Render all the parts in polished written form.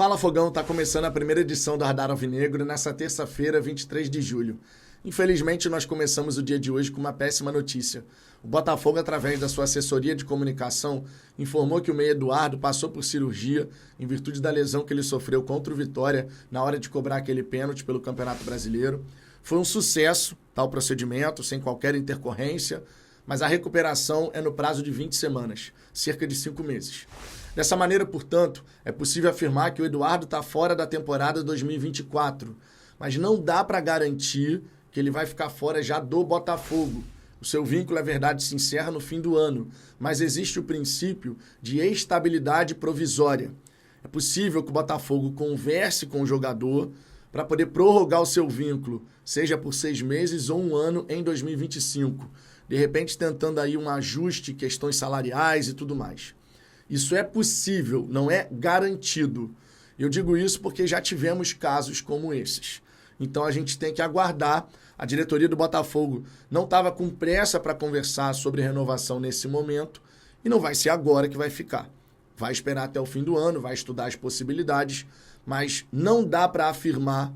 Fala Fogão, tá começando a primeira edição do Radar Alvinegro nessa terça-feira, 23 de julho. Infelizmente, nós começamos o dia de hoje com uma péssima notícia. O Botafogo, através da sua assessoria de comunicação, informou que o meia Eduardo passou por cirurgia em virtude da lesão que ele sofreu contra o Vitória na hora de cobrar aquele pênalti pelo Campeonato Brasileiro. Foi um sucesso, tal procedimento, sem qualquer intercorrência, mas a recuperação é no prazo de 20 semanas, cerca de 5 meses. Dessa maneira, portanto, é possível afirmar que o Eduardo está fora da temporada 2024, mas não dá para garantir que ele vai ficar fora já do Botafogo. O seu vínculo, é verdade, se encerra no fim do ano, mas existe o princípio de estabilidade provisória. É possível que o Botafogo converse com o jogador para poder prorrogar o seu vínculo, seja por 6 meses ou 1 ano em 2025, de repente tentando aí um ajuste, questões salariais e tudo mais. Isso é possível, não é garantido. Eu digo isso porque já tivemos casos como esses. Então a gente tem que aguardar. A diretoria do Botafogo não estava com pressa para conversar sobre renovação nesse momento e não vai ser agora que vai ficar. Vai esperar até o fim do ano, vai estudar as possibilidades, mas não dá para afirmar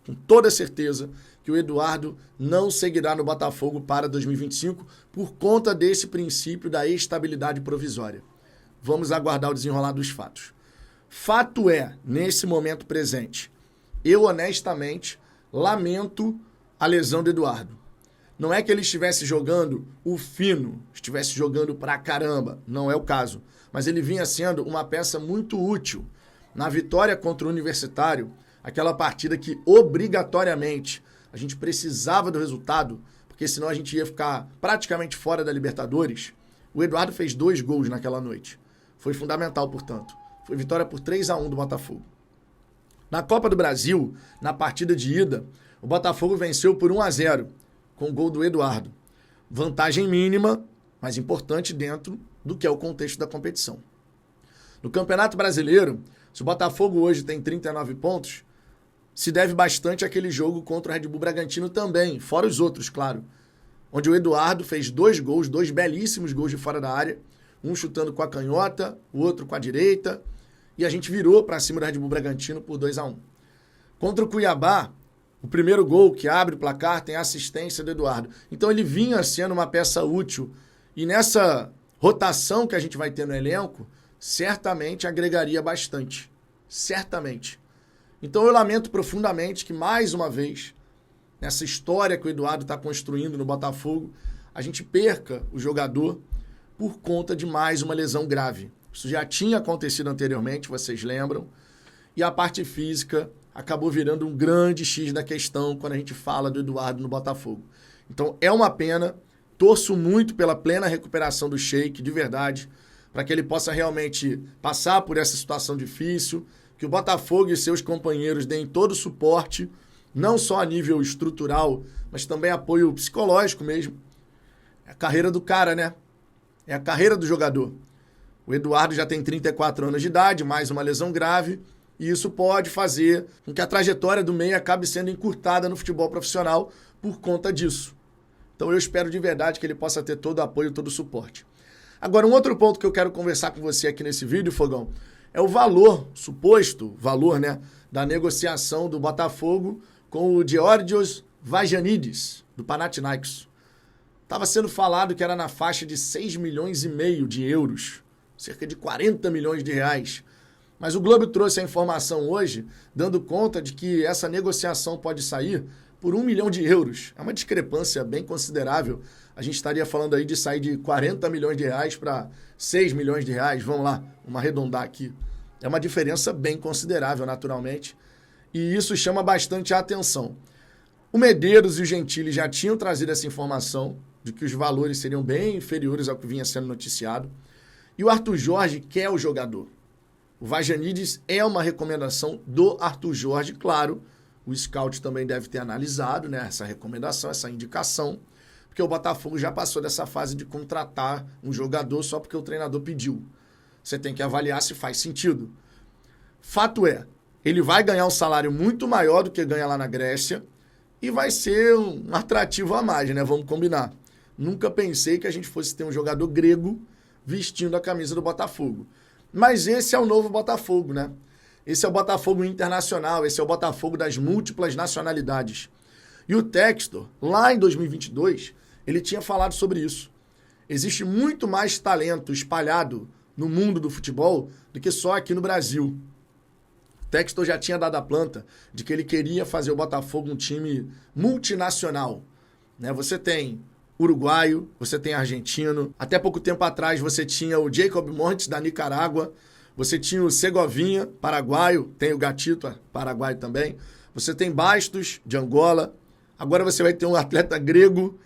com toda certeza que o Eduardo não seguirá no Botafogo para 2025 por conta desse princípio da estabilidade provisória. Vamos aguardar o desenrolar dos fatos. Fato é, nesse momento presente, eu honestamente lamento a lesão do Eduardo. Não é que ele estivesse jogando o fino, estivesse jogando pra caramba, não é o caso. Mas ele vinha sendo uma peça muito útil. Na vitória contra o Universitário, aquela partida que obrigatoriamente a gente precisava do resultado, porque senão a gente ia ficar praticamente fora da Libertadores, o Eduardo fez 2 gols naquela noite. Foi fundamental, portanto. Foi vitória por 3-1 do Botafogo. Na Copa do Brasil, na partida de ida, o Botafogo venceu por 1-0, com o gol do Eduardo. Vantagem mínima, mas importante dentro do que é o contexto da competição. No Campeonato Brasileiro, se o Botafogo hoje tem 39 pontos, se deve bastante àquele jogo contra o Red Bull Bragantino também, fora os outros, claro. Onde o Eduardo fez 2 gols, 2 belíssimos gols de fora da área, um chutando com a canhota, o outro com a direita, e a gente virou para cima do Red Bull Bragantino por 2-1. Contra o Cuiabá, o primeiro gol que abre o placar tem a assistência do Eduardo. Então ele vinha sendo uma peça útil, e nessa rotação que a gente vai ter no elenco, certamente agregaria bastante. Certamente. Então eu lamento profundamente que, mais uma vez, nessa história que o Eduardo está construindo no Botafogo, a gente perca o jogador por conta de mais uma lesão grave. Isso já tinha acontecido anteriormente, vocês lembram, e a parte física acabou virando um grande X da questão quando a gente fala do Eduardo no Botafogo. Então é uma pena, torço muito pela plena recuperação do Sheik, de verdade, para que ele possa realmente passar por essa situação difícil, que o Botafogo e seus companheiros deem todo o suporte, não só a nível estrutural, mas também apoio psicológico mesmo. É a carreira do cara, né? É a carreira do jogador. O Eduardo já tem 34 anos de idade, mais uma lesão grave, e isso pode fazer com que a trajetória do meia acabe sendo encurtada no futebol profissional por conta disso. Então eu espero de verdade que ele possa ter todo o apoio, todo o suporte. Agora, um outro ponto que eu quero conversar com você aqui nesse vídeo, Fogão, é o valor, suposto valor, né, da negociação do Botafogo com o Georgios Vagiannidis, do Panathinaikos. Estava sendo falado que era na faixa de 6,5 milhões de euros, cerca de 40 milhões de reais. Mas o Globo trouxe a informação hoje, dando conta de que essa negociação pode sair por 1 milhão de euros. É uma discrepância bem considerável. A gente estaria falando aí de sair de 40 milhões de reais para 6 milhões de reais. Vamos lá, vamos arredondar aqui. É uma diferença bem considerável, naturalmente. E isso chama bastante a atenção. O Medeiros e o Gentili já tinham trazido essa informação de que os valores seriam bem inferiores ao que vinha sendo noticiado. E o Arthur Jorge quer o jogador. O Vagiannidis é uma recomendação do Arthur Jorge, claro. O scout também deve ter analisado, né, essa recomendação, essa indicação, porque o Botafogo já passou dessa fase de contratar um jogador só porque o treinador pediu. Você tem que avaliar se faz sentido. Fato é, ele vai ganhar um salário muito maior do que ganha lá na Grécia e vai ser um atrativo a mais, né? Vamos combinar. Nunca pensei que a gente fosse ter um jogador grego vestindo a camisa do Botafogo. Mas esse é o novo Botafogo, né? Esse é o Botafogo internacional, esse é o Botafogo das múltiplas nacionalidades. E o Textor, lá em 2022, ele tinha falado sobre isso. Existe muito mais talento espalhado no mundo do futebol do que só aqui no Brasil. O Textor já tinha dado a planta de que ele queria fazer o Botafogo um time multinacional. Né? Você tem uruguaio, você tem argentino. Até pouco tempo atrás você tinha o Jacob Montes, da Nicarágua. Você tinha o Segovinha, paraguaio. Tem o Gatito, paraguaio também. Você tem Bastos, de Angola. Agora você vai ter um atleta grego.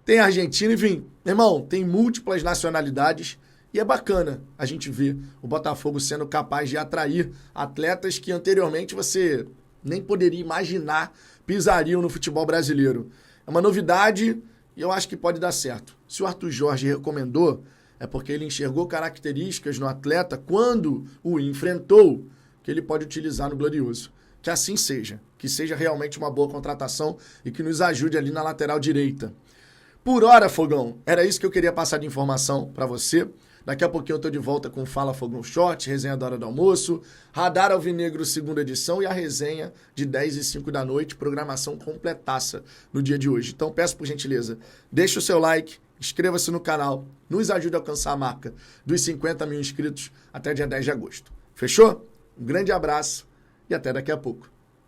Tem argentino, enfim. Irmão, tem múltiplas nacionalidades. E é bacana a gente ver o Botafogo sendo capaz de atrair atletas que anteriormente você nem poderia imaginar pisariam no futebol brasileiro. É uma novidade e eu acho que pode dar certo. Se o Arthur Jorge recomendou, é porque ele enxergou características no atleta quando o enfrentou, que ele pode utilizar no Glorioso. Que assim seja. Que seja realmente uma boa contratação e que nos ajude ali na lateral direita. Por hora, Fogão, era isso que eu queria passar de informação para você. Daqui a pouquinho eu tô de volta com Fala Fogão Short, resenha da hora do almoço, Radar Alvinegro, segunda edição e a resenha de 10 e 5 da noite, programação completaça no dia de hoje. Então peço por gentileza, deixe o seu like, inscreva-se no canal, nos ajude a alcançar a marca dos 50 mil inscritos até dia 10 de agosto. Fechou? Um grande abraço e até daqui a pouco.